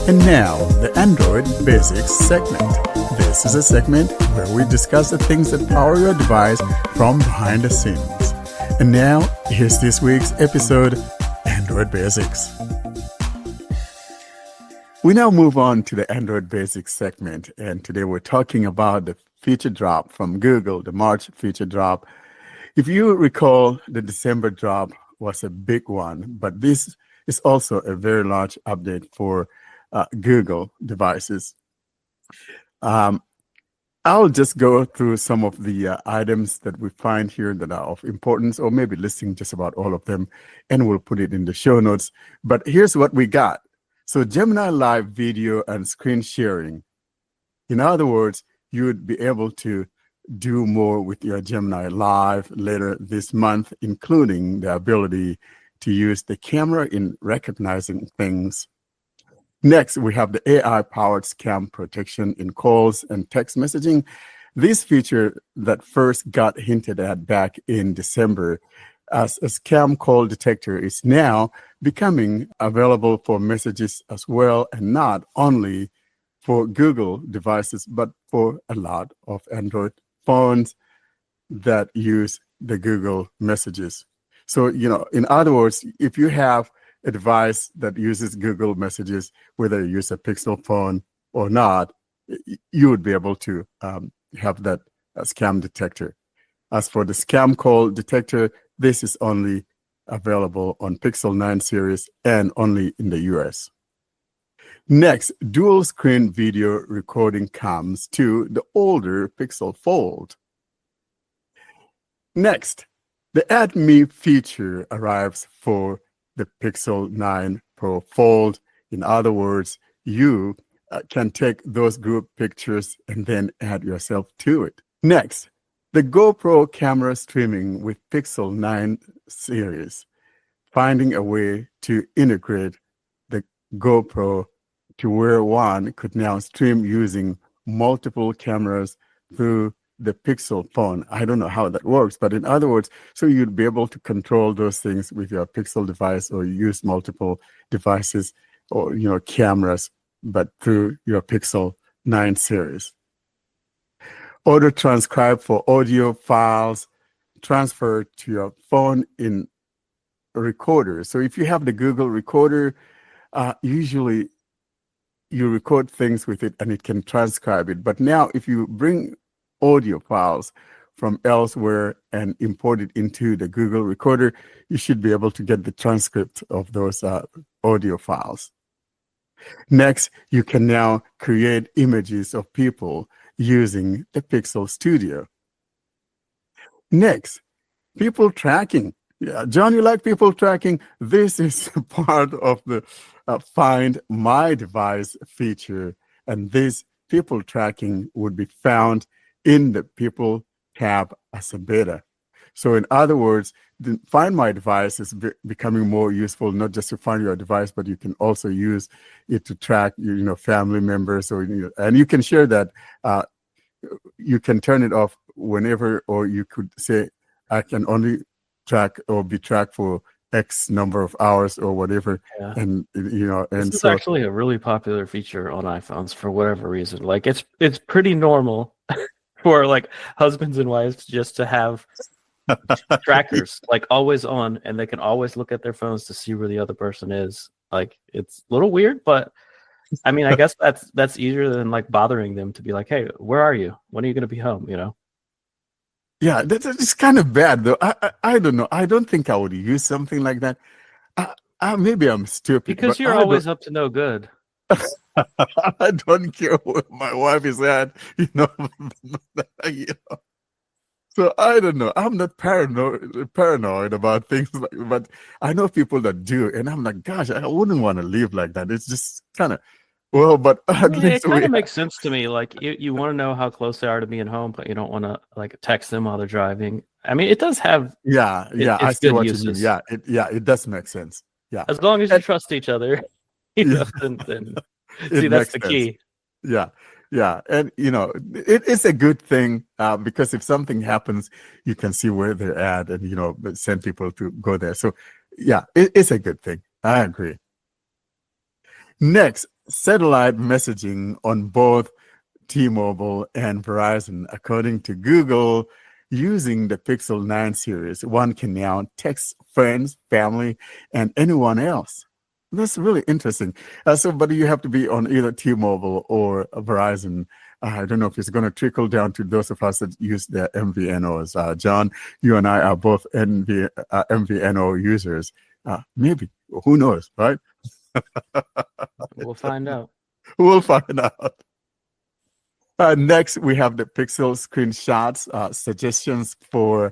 And now, the Android Basics segment. This is a segment where we discuss the things that power your device from behind the scenes. And now, here's this week's episode, Android Basics. We now move on to the Android Basics segment, and today we're talking about the feature drop from Google, the March feature drop. If you recall, the December drop was a big one, but this is also a very large update for Google devices. I'll just go through some of the items that we find here that are of importance, or maybe listing just about all of them, and we'll put it in the show notes. But here's what we got. So Gemini Live video and screen sharing. In other words, you would be able to do more with your Gemini Live later this month, including the ability to use the camera in recognizing things. Next, we have the AI-powered scam protection in calls and text messaging. This feature that first got hinted at back in December as a scam call detector is now becoming available for messages as well, and not only for Google devices, but for a lot of Android phones that use the Google messages. So, in other words, if you have a device that uses Google messages, whether you use a Pixel phone or not, you would be able to have that scam detector. As for the scam call detector, this is only available on Pixel 9 series and only in the US. Next, dual screen video recording comes to the older Pixel Fold. Next, the Add Me feature arrives for the Pixel 9 Pro Fold. In other words, you can take those group pictures and then add yourself to it. Next, the GoPro camera streaming with Pixel 9 series, finding a way to integrate the GoPro to where one could now stream using multiple cameras through the Pixel phone. I don't know how that works, but in other words, so you'd be able to control those things with your Pixel device, or use multiple devices or cameras, but through your Pixel 9 series. Auto transcribe for audio files transferred to your phone in recorder. So if you have the Google recorder, usually you record things with it and it can transcribe it. But now if you bring audio files from elsewhere and import it into the Google recorder, you should be able to get the transcript of those audio files. Next, you can now create images of people using the Pixel Studio. Next, people tracking. Yeah, John, you like people tracking? This is part of the Find My Device feature, and this people tracking would be found in the People tab as a beta. So in other words, the Find My Device is becoming more useful, not just to find your device, but you can also use it to track family members, or and you can share that. You can turn it off whenever, or you could say, I can only track or be tracked for X number of hours or whatever. Yeah. And this is actually a really popular feature on iPhones for whatever reason. Like it's pretty normal for like husbands and wives just to have trackers like always on, and they can always look at their phones to see where the other person is. Like it's a little weird, but I mean, I guess that's easier than like bothering them to be like, hey, where are you? When are you going to be home? Yeah, it's kind of bad though. I don't know. I don't think I would use something like that. Maybe I'm stupid. Because you're always up to no good. I don't care where my wife is at, So I don't know. I'm not paranoid about things, but I know people that do, and I'm like, gosh, I wouldn't want to live like that. It's just kind of but at least it kind of makes sense to me. Like you want to know how close they are to being home, but you don't want to like text them while they're driving. I mean, it does have I see what you mean. It does make sense. Yeah, as long as you trust each other, then see, that's the key. Yeah, and it's a good thing because if something happens, you can see where they're at, and send people to go there. So yeah, it's a good thing. I agree. Next, satellite messaging on both T-Mobile and Verizon. According to Google, using the Pixel 9 series, one can now text friends, family, and anyone else. That's really interesting. But you have to be on either T-Mobile or Verizon. I don't know if it's going to trickle down to those of us that use the MVNOs. John, you and I are both MVNO users. Maybe. Who knows, right? We'll find out. We'll find out. Next, we have the Pixel screenshots, suggestions for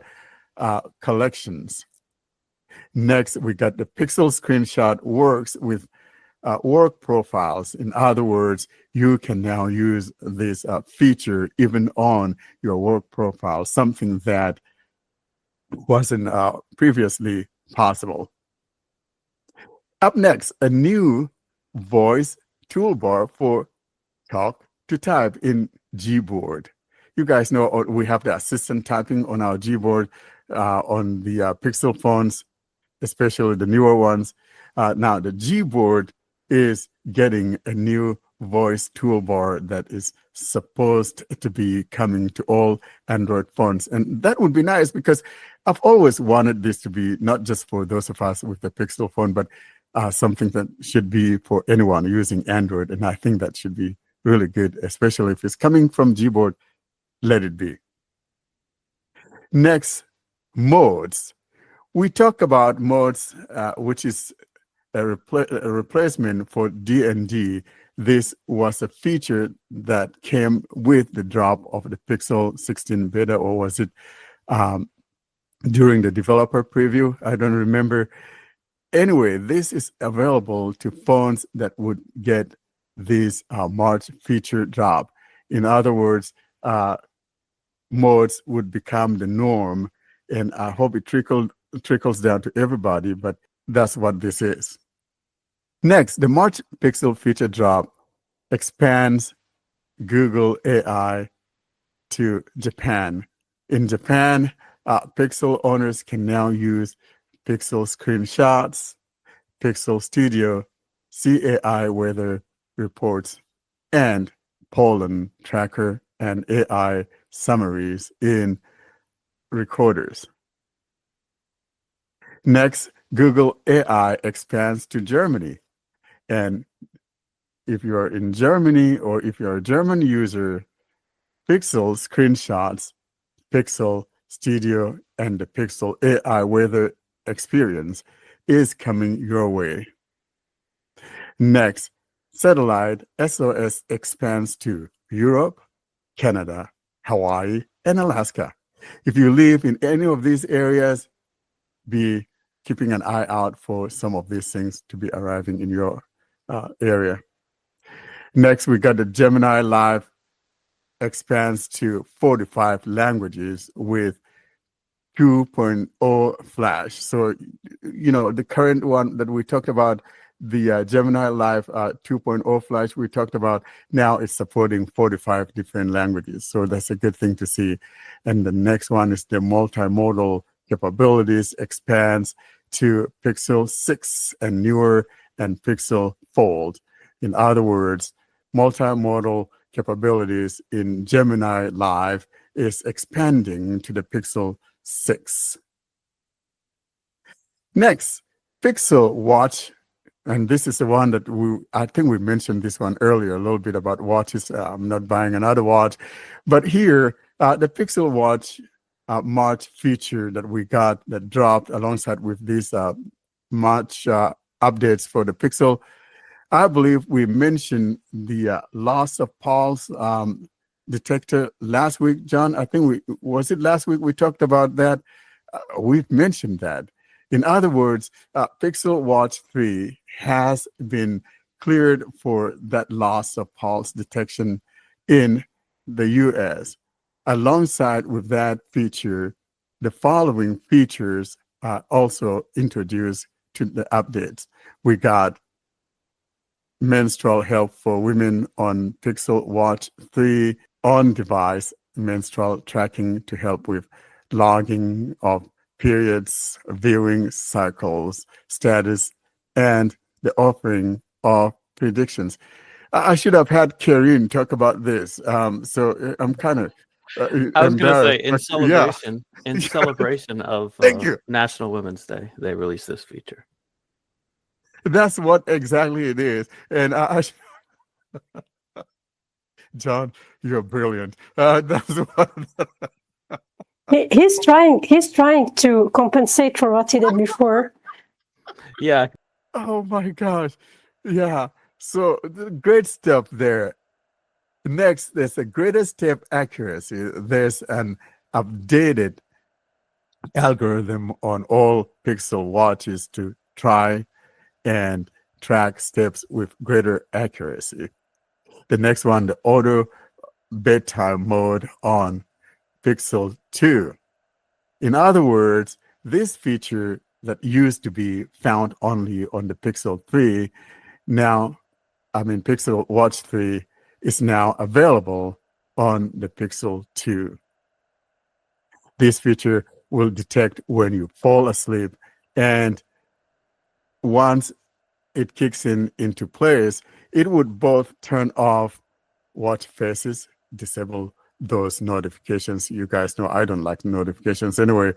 collections. Next, we got the Pixel screenshot works with work profiles. In other words, you can now use this feature even on your work profile, something that wasn't previously possible. Up next, a new voice toolbar for talk to type in Gboard. You guys know we have the assistant typing on our Gboard on the Pixel phones, especially the newer ones. Now, the Gboard is getting a new voice toolbar that is supposed to be coming to all Android phones. And that would be nice because I've always wanted this to be not just for those of us with the Pixel phone, but something that should be for anyone using Android. And I think that should be really good, especially if it's coming from Gboard. Let it be. Next, modes. We talk about modes, which is a replacement for DND. This was a feature that came with the drop of the Pixel 16 beta, or was it during the developer preview? I don't remember. Anyway, this is available to phones that would get this March feature drop. In other words, modes would become the norm, and I hope it trickles down to everybody, but that's what this is. Next, the March Pixel feature drop expands Google AI to Japan. In Japan, Pixel owners can now use Pixel screenshots, Pixel Studio, CAI weather reports, and pollen tracker and AI summaries in recorders. Next, Google AI expands to Germany. And if you're in Germany or if you're a German user, Pixel screenshots, Pixel Studio, and the Pixel AI weather experience is coming your way. Next, satellite SOS expands to Europe, Canada, Hawaii, and Alaska. If you live in any of these areas, be keeping an eye out for some of these things to be arriving in your area. Next, we got the Gemini Live expands to 45 languages with 2.0 Flash. So, you know, the current one that we talked about, the Gemini Live 2.0 Flash we talked about, now it's supporting 45 different languages. So that's a good thing to see. And the next one is the multimodal capabilities expands to Pixel 6 and newer and Pixel Fold. In other words, multimodal capabilities in Gemini Live is expanding to the Pixel 6. Next, Pixel Watch. And this is the one that I think we mentioned this one earlier, a little bit about watches. I'm not buying another watch. But here, the Pixel Watch March feature that we got that dropped alongside with these March updates for the Pixel. I believe we mentioned the loss of pulse detector last week, John. I think was it last week we talked about that? We've mentioned that. In other words, Pixel Watch 3 has been cleared for that loss of pulse detection in the US. Alongside with that feature, the following features are also introduced to the updates. We got menstrual health for women on Pixel Watch 3, on-device menstrual tracking to help with logging of periods, viewing cycles, status, and the offering of predictions. I should have had Karine talk about this. So I'm kind of I was gonna say embarrassed. But yeah, in celebration of thank you. National Women's Day, they released this feature. That's what exactly it is. And John, you're brilliant. That's what. He's trying to compensate for what he did before. Yeah, Oh my gosh. Yeah. So great stuff there. Next, there's a greater step accuracy. There's an updated algorithm on all Pixel watches to try and track steps with greater accuracy. The next one, the auto bedtime mode on Pixel 2. In other words, this feature that used to be found only on the Pixel 3, Pixel Watch 3 is now available on the Pixel 2. This feature will detect when you fall asleep, and once it kicks into place, it would both turn off watch faces, disable those notifications. You guys know I don't like notifications anyway.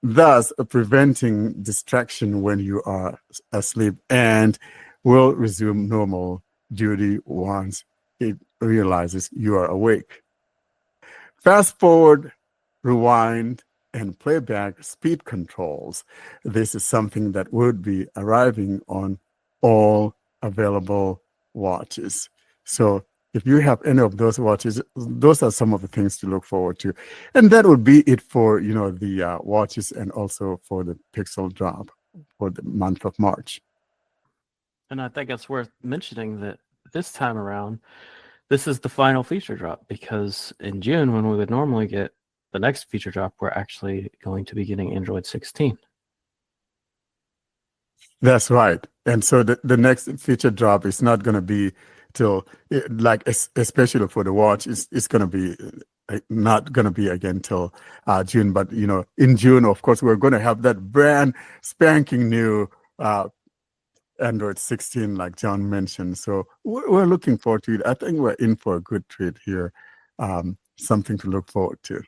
Thus preventing distraction when you are asleep, and will resume normal duty once it realizes you are awake. Fast forward, rewind, and playback speed controls. This is something that would be arriving on all available watches. So if you have any of those watches, those are some of the things to look forward to. And that would be it for, the watches, and also for the Pixel drop for the month of March. and I think it's worth mentioning that this time around, this is the final feature drop, because in June, when we would normally get the next feature drop, we're actually going to be getting Android 16. That's right. And so the next feature drop is not going to be till, especially for the watch, it's going to be not going to be again till June. But, in June, of course, we're going to have that brand spanking new Android 16, like John mentioned. So we're looking forward to it. I think we're in for a good treat here, something to look forward to.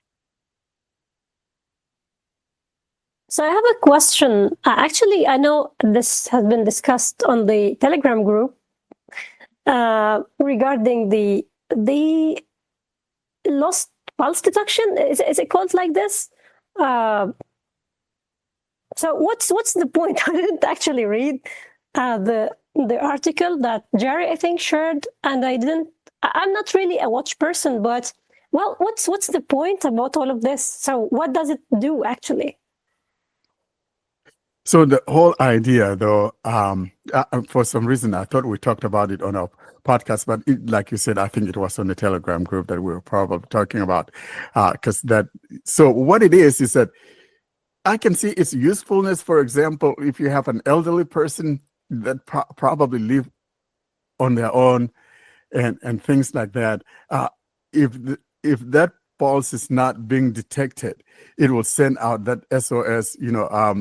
So I have a question. Actually, I know this has been discussed on the Telegram group regarding the lost pulse detection. Is it called like this? So what's the point? I didn't actually read the article that Jerry, I think, shared, and I'm not really a watch person, but well, what's the point about all of this? So what does it do actually? So the whole idea, though, for some reason, I thought we talked about it on our podcast, but like you said, I think it was on the Telegram group that we were probably talking about. So what it is that I can see its usefulness. For example, if you have an elderly person that probably live on their own and things like that, if that pulse is not being detected, it will send out that SOS,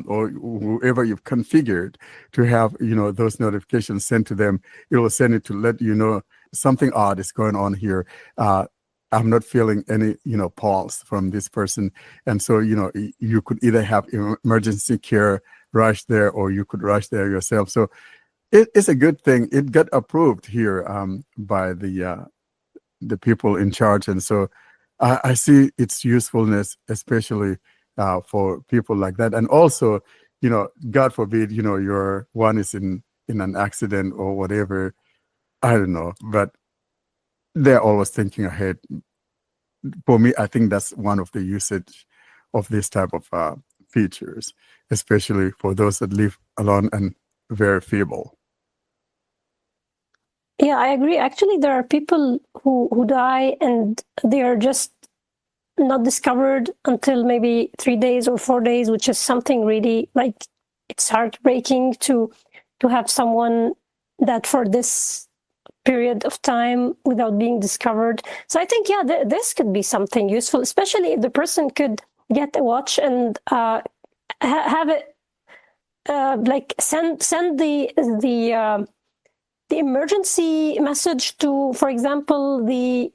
or whoever you've configured to have, those notifications sent to them. It will send it to let you know something odd is going on here. I'm not feeling any, pulse from this person. And so, you could either have emergency care rush there, or you could rush there yourself. So it's a good thing. It got approved here by the people in charge. And so I see its usefulness, especially for people like that. And also, God forbid, your one is in an accident or whatever. I don't know, but they're always thinking ahead. For me, I think that's one of the usage of this type of features, especially for those that live alone and very feeble. Yeah, I agree. Actually, there are people who die and they are just not discovered until maybe 3 days or 4 days, which is something really, like, it's heartbreaking to have someone that for this period of time without being discovered. So I think, yeah, this could be something useful, especially if the person could get a watch and have it like send the the emergency message to, for example, the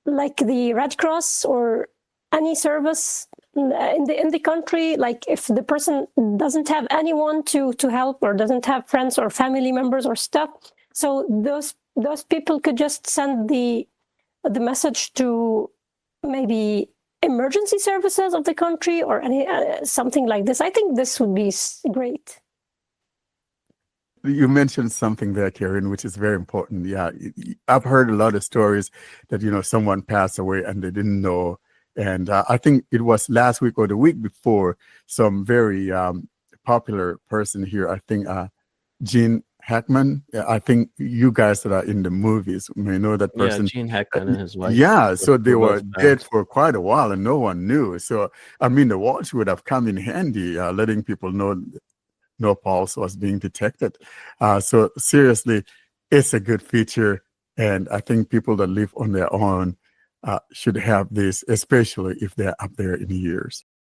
Red Cross or any service in the country, like if the person doesn't have anyone to help or doesn't have friends or family members or stuff, so those people could just send the message to maybe emergency services of the country or any something like this. I think this would be great. You mentioned something there, Karen, which is very important. Yeah, I've heard a lot of stories that, someone passed away and they didn't know. And I think it was last week or the week before, some very popular person here, I think Gene Hackman. I think you guys that are in the movies may know that person. Yeah, Gene Hackman and his wife. Yeah, so they were both dead for quite a while and no one knew. So, I mean, the watch would have come in handy, letting people know no pulse was being detected. So seriously, it's a good feature. And I think people that live on their own should have this, especially if they're up there in years.